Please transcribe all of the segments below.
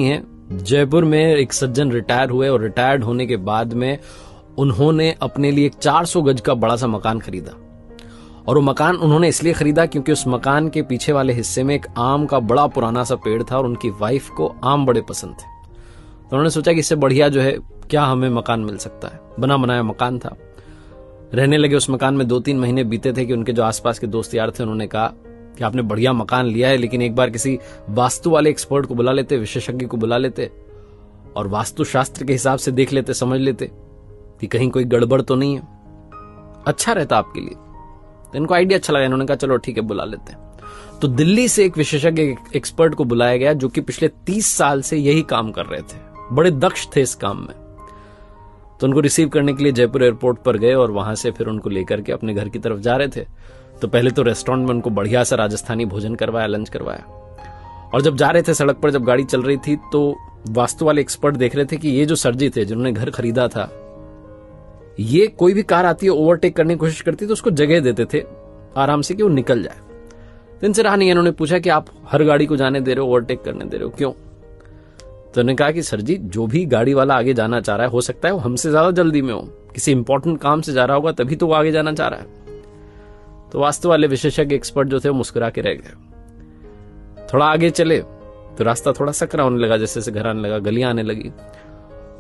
है। जयपुर में एक सज्जन रिटायर हुए और रिटायर्ड होने के बाद में उन्होंने अपने लिए एक 400 गज का बड़ा सा मकान खरीदा। और वो मकान उन्होंने इसलिए खरीदा क्योंकि उस मकान के पीछे वाले हिस्से में एक आम का बड़ा पुराना सा पेड़ था और उनकी वाइफ को आम बड़े पसंद थे। तो उन्होंने सोचा कि इससे बढ़िया जो है क्या हमें मकान मिल सकता है। बना बनाया मकान था। रहने लगे उस मकान में। 2-3 महीने बीते थे कि उनके जो आसपास के दोस्त यार थे उन्होंने कहा कि आपने बढ़िया मकान लिया है, लेकिन एक बार किसी वास्तु वाले एक्सपर्ट को बुला लेते, विशेषज्ञ को बुला लेते और वास्तुशास्त्र के हिसाब से देख लेते, समझ लेते कि कहीं कोई गड़बड़ तो नहीं है, अच्छा रहता आपके लिए। तो इनको आइडिया अच्छा लगा। इन्होंने कहा चलो ठीक है बुला लेते हैं। तो दिल्ली से एक विशेषज्ञ एक्सपर्ट को बुलाया गया जो कि पिछले 30 साल से यही काम कर रहे थे, बड़े दक्ष थे इस काम में। तो उनको रिसीव करने के लिए जयपुर एयरपोर्ट पर गए और वहां से फिर उनको लेकर के अपने घर की तरफ जा रहे थे। तो पहले तो रेस्टोरेंट में उनको बढ़िया सा राजस्थानी भोजन करवाया, लंच करवाया। और जब जा रहे थे सड़क पर, जब गाड़ी चल रही थी, तो वास्तु वाले एक्सपर्ट देख रहे थे कि ये जो सर जी थे जिन्होंने घर खरीदा था, ये कोई भी कार आती है ओवरटेक करने की कोशिश करती तो उसको जगह देते थे आराम से कि वो निकल जाए। तो इनसे रहा नहीं। इन्होंने पूछा कि आप हर गाड़ी को जाने दे रहे हो, ओवरटेक करने दे रहे हो, क्यों? तो उन्होंने कहा कि सर जी जो भी गाड़ी वाला आगे जाना चाह रहा है, हो सकता है वो हमसे ज्यादा जल्दी में हो, किसी इंपॉर्टेंट काम से जा रहा होगा तभी तो वो आगे जाना चाह रहा है। तो वास्तु वाले विशेषज्ञ एक्सपर्ट जो थे वो मुस्कुरा के रह गए। थोड़ा आगे चले तो रास्ता थोड़ा सकरा होने लगा, जैसे जैसे घर आने लगा, गलियां आने लगी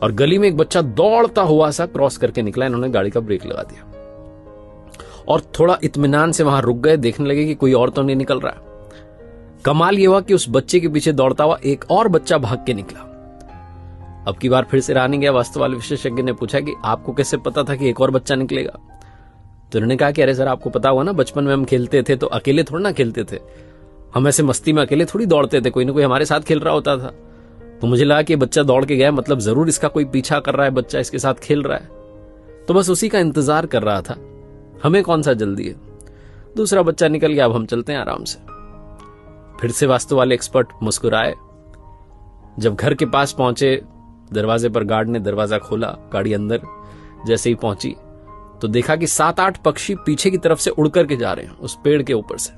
और गली में एक बच्चा दौड़ता हुआ सा क्रॉस करके निकला। इन्होंने गाड़ी का ब्रेक लगा दिया और थोड़ा इत्मीनान से वहां रुक गए, देखने लगे कि कोई और तो नहीं निकल रहा। कमाल ये हुआ कि उस बच्चे के पीछे दौड़ता हुआ एक और बच्चा भाग के निकला। अब की बार फिर से रहा नहीं गया। वास्तु वाले विशेषज्ञ ने पूछा कि आपको कैसे पता था कि एक और बच्चा निकलेगा? तो उन्होंने कहा कि अरे सर आपको पता हुआ ना, बचपन में हम खेलते थे तो अकेले थोड़ा ना खेलते थे, हम ऐसे मस्ती में अकेले थोड़ी दौड़ते थे, कोई ना कोई हमारे साथ खेल रहा होता था। तो मुझे लगा कि बच्चा दौड़ के गया, मतलब जरूर इसका कोई पीछा कर रहा है, बच्चा इसके साथ खेल रहा है, तो बस उसी का इंतजार कर रहा था, हमें कौन सा जल्दी है। दूसरा बच्चा निकल गया, अब हम चलते हैं आराम से। फिर से वास्तु वाले एक्सपर्ट मुस्कुराए। जब घर के पास पहुंचे, दरवाजे पर गार्ड ने दरवाजा खोला, गाड़ी अंदर जैसे ही पहुंची तो देखा कि 7-8 पक्षी पीछे की तरफ से उड़ करके जा रहे हैं उस पेड़ के ऊपर से।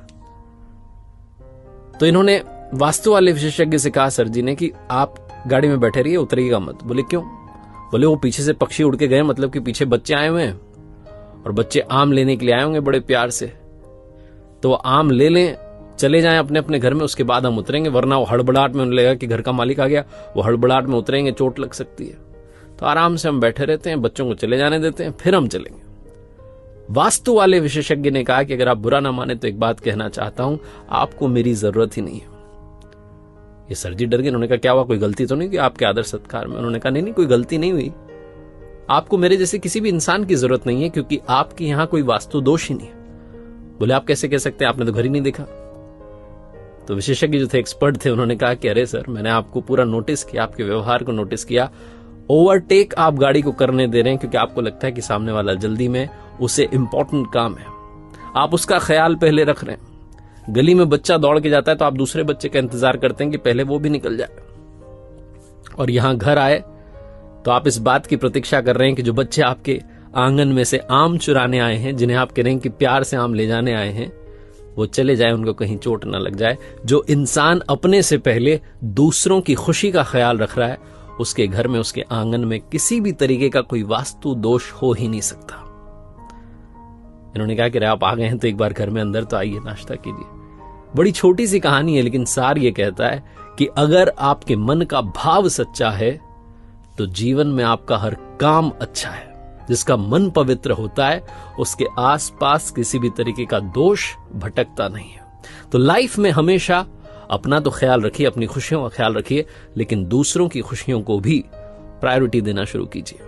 तो इन्होंने वास्तु वाले विशेषज्ञ से कहा सर जी ने कि आप गाड़ी में बैठे रहिए, उतरिएगा मत। बोले क्यों? बोले वो पीछे से पक्षी उड़ के गए, मतलब कि पीछे बच्चे आए हुए हैं और बच्चे आम लेने के लिए आए होंगे बड़े प्यार से, तो वो आम ले लें, चले जाएं अपने अपने घर में, उसके बाद हम उतरेंगे, वरना वो हड़बड़ाहट में उन्हें लगेगा कि घर का मालिक आ गया, वो हड़बड़ाहट में उतरेंगे, चोट लग सकती है। तो आराम से हम बैठे रहते हैं, बच्चों को चले जाने देते हैं, फिर हम चलेंगे। वास्तु वाले विशेषज्ञ ने कहा कि अगर आप बुरा ना माने तो एक बात कहना चाहता हूं, आपको मेरी जरूरत ही नहीं है। ये सर जी डर गए। उन्होंने कहा क्या हुआ, कोई गलती तो नहीं की आपके आदर सत्कार में? उन्होंने कहा नहीं कोई गलती नहीं हुई, आपको मेरे जैसे किसी भी इंसान की जरूरत नहीं है क्योंकि आपके यहां कोई वास्तु दोष ही नहीं है। बोले आप कैसे कह सकते हैं, आपने तो घर ही नहीं देखा। तो विशेषज्ञ जो थे, एक्सपर्ट थे, उन्होंने कहा कि अरे सर मैंने आपको पूरा नोटिस किया, आपके व्यवहार को नोटिस किया, ओवरटेक आप गाड़ी को करने दे रहे हैं क्योंकि आपको लगता है कि सामने वाला जल्दी में, उसे इंपॉर्टेंट काम है, आप उसका ख्याल पहले रख रहे हैं। गली में बच्चा दौड़ के जाता है तो आप दूसरे बच्चे का इंतजार करते हैं कि पहले वो भी निकल जाए, और यहां घर आए तो आप इस बात की प्रतीक्षा कर रहे हैं कि जो बच्चे आपके आंगन में से आम चुराने आए हैं, जिन्हें आप कह रहे हैं कि प्यार से आम ले जाने आए हैं, वो चले जाए, उनको कहीं चोट ना लग जाए। जो इंसान अपने से पहले दूसरों की खुशी का ख्याल रख रहा है, उसके घर में, उसके आंगन में किसी भी तरीके का कोई वास्तु दोष हो ही नहीं सकता। इन्होंने कहा कि आप आ गए हैं तो एक बार घर में अंदर तो आइए, नाश्ता कीजिए। बड़ी छोटी सी कहानी है, लेकिन सार ये कहता है कि अगर आपके मन का भाव सच्चा है तो जीवन में आपका हर काम अच्छा है। जिसका मन पवित्र होता है उसके आसपास किसी भी तरीके का दोष भटकता नहीं है। तो लाइफ में हमेशा अपना तो ख्याल रखिए, अपनी खुशियों का ख्याल रखिए, लेकिन दूसरों की खुशियों को भी प्रायोरिटी देना शुरू कीजिए।